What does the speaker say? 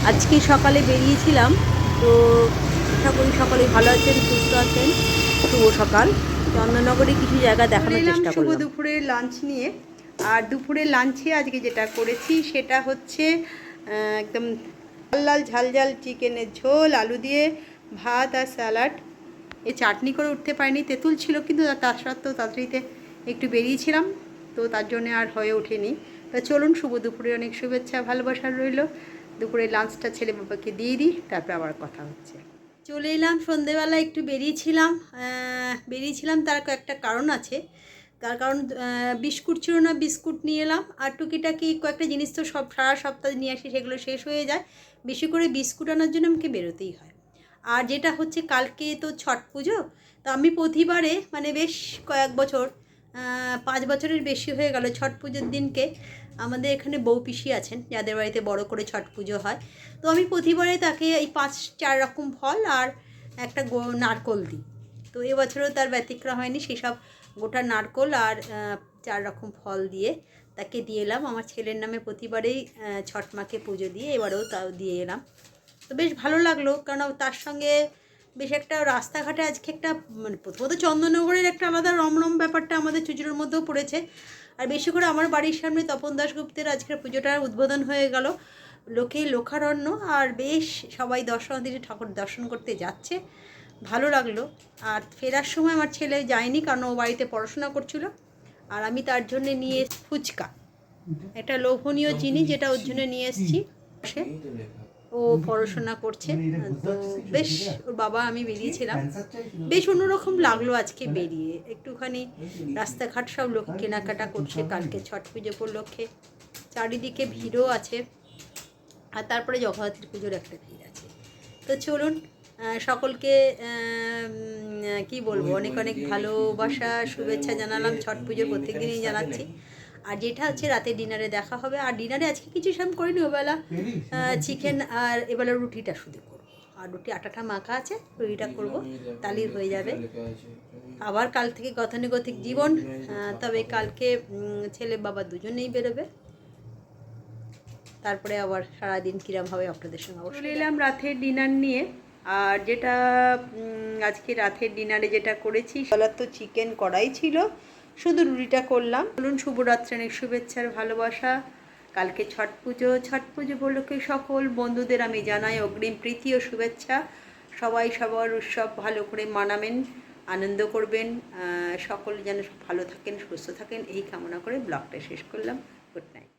আজকে সকালে বেরিয়েছিলাম, তো আশা করি সকলেই ভালো আছেন, সুস্থ আছেন। শুভ সকাল। চন্দননগরে কিছু জায়গা দেখানোর চেষ্টা করলাম শুভ দুপুরের লাঞ্চ নিয়ে। আর দুপুরের লাঞ্চে আজকে যেটা করেছি সেটা হচ্ছে একদম লাল লাল ঝাল ঝাল চিকেনের ঝোল, আলু দিয়ে ভাত আর স্যালাড। এই চাটনি করে উঠতে পারিনি, তেঁতুল ছিল, কিন্তু তার সত্ত্বেও তাড়াতাড়িতে একটু বেরিয়েছিলাম, তো তার জন্য আর হয়ে ওঠেনি। তা চলুন, শুভ দুপুরে অনেক শুভেচ্ছা ভালোবাসা রইল। দুপুরে লাঞ্চটা ছেলে বাবাকে দিয়ে দিই, তারপর আবার কথা হচ্ছে। চলে এলাম সন্ধেবেলা, একটু বেরিয়েছিলাম তার একটা কারণ আছে। তার কারণ বিস্কুট ছিল না, বিস্কুট নিয়ে এলাম। আর টুকিটাকি কয়েকটা জিনিস তো সব সারা সপ্তাহে নিয়ে আসি, সেগুলো শেষ হয়ে যায়। বেশি করে বিস্কুট আনার জন্য আমাকে বেরোতেই হয়। আর যেটা হচ্ছে, কালকে তো ছট পুজো। তো আমি প্রতিবারে মানে বেশ কয়েক বছর, 5 বছরের বেশি হয়ে গেল, ছট পুজোর দিনকে আমাদের এখানে বউ পিসি আছেন যাদের বাড়িতে বড় করে ছট পুজো হয়। তো আমি প্রতিবারে তাকে এই 5-4 রকম ফল আর একটা নারকোল দিই। তো এবছরও তার ব্যতিক্রম হয়নি, সেসব গোটা নারকোল আর 4 রকম ফল দিয়ে তাকে দিয়ে এলাম। আমার ছেলের নামে প্রতিবারেই ছট মাকে পুজো দিয়ে এবারেও তাও দিয়ে এলাম। তো বেশ ভালো লাগলো, কারণ তার সঙ্গে বেশ একটা রাস্তাঘাটে আজকে একটা মানে প্রথমত চন্দননগরের একটা আলাদা রমরম ব্যাপারটা আমাদের চুচুড়োর মধ্যেও পড়েছে। আর বেশি করে আমার বাড়ির সামনে তপন দাশগুপ্তের আজকের পুজোটার উদ্বোধন হয়ে গেল, লোকে লোকারণ্য। আর বেশ সবাই দর্শনার্থী ঠাকুর দর্শন করতে যাচ্ছে, ভালো লাগলো। আর ফেরার সময় আমার ছেলে যায়নি, কারণ ও বাড়িতে পড়াশোনা করছিল। আর আমি তার জন্য নিয়ে ফুচকা, একটা লোভনীয় জিনিস, যেটা ওর জন্য নিয়ে এসেছি। ও পড়াশোনা করছে, তো বেশ ওর বাবা আমি বেরিয়েছিলাম, বেশ অন্যরকম লাগলো আজকে বেরিয়ে। একটুখানি রাস্তাঘাট সব লোক কেনাকাটা করছে কালকে ছট পুজো উপলক্ষে, চারিদিকে ভিড়ও আছে। আর তারপরে জগদ্ধাত্রী পুজোর একটা ভিড় আছে। তো চলুন, সকলকে কি বলবো, অনেক অনেক ভালোবাসা শুভেচ্ছা জানালাম, ছট পুজোর প্রত্যেক দিনই জানাচ্ছি। আর যেটা হচ্ছে রাতে ডিনারে দেখা হবে। আর ডিনারে আজকে কিছু সেরকম করিনি, ওবেলা চিকেন আর এবেলা রুটিটা শুধু করবো। আর রুটি আটাটা মাখা আছে, রুটিটা করবো, তালির হয়ে যাবে। আবার কাল থেকে গতানুগতিক জীবন। তবে কালকে ছেলে বাবা দুজনেই বেরোবে, তারপরে আবার সারাদিন কীরকম হবে আপনাদের সঙ্গে চলে এলাম রাতের ডিনার নিয়ে। আর যেটা আজকে রাতের ডিনারে যেটা করেছি, বলার তো চিকেন কড়াই ছিল, শুধু রুটিটা করলাম। বলুন, শুভরাত্রি, অনেক শুভেচ্ছার ভালোবাসা। কালকে ছট পুজো উপলক্ষে সকল বন্ধুদের আমি জানাই অগ্রিম প্রীতি ও শুভেচ্ছা। সবাই সবার উৎসব ভালো করে মানাবেন, আনন্দ করবেন, সকল যেন ভালো থাকেন, সুস্থ থাকেন, এই কামনা করে ব্লগটা শেষ করলাম। Good night.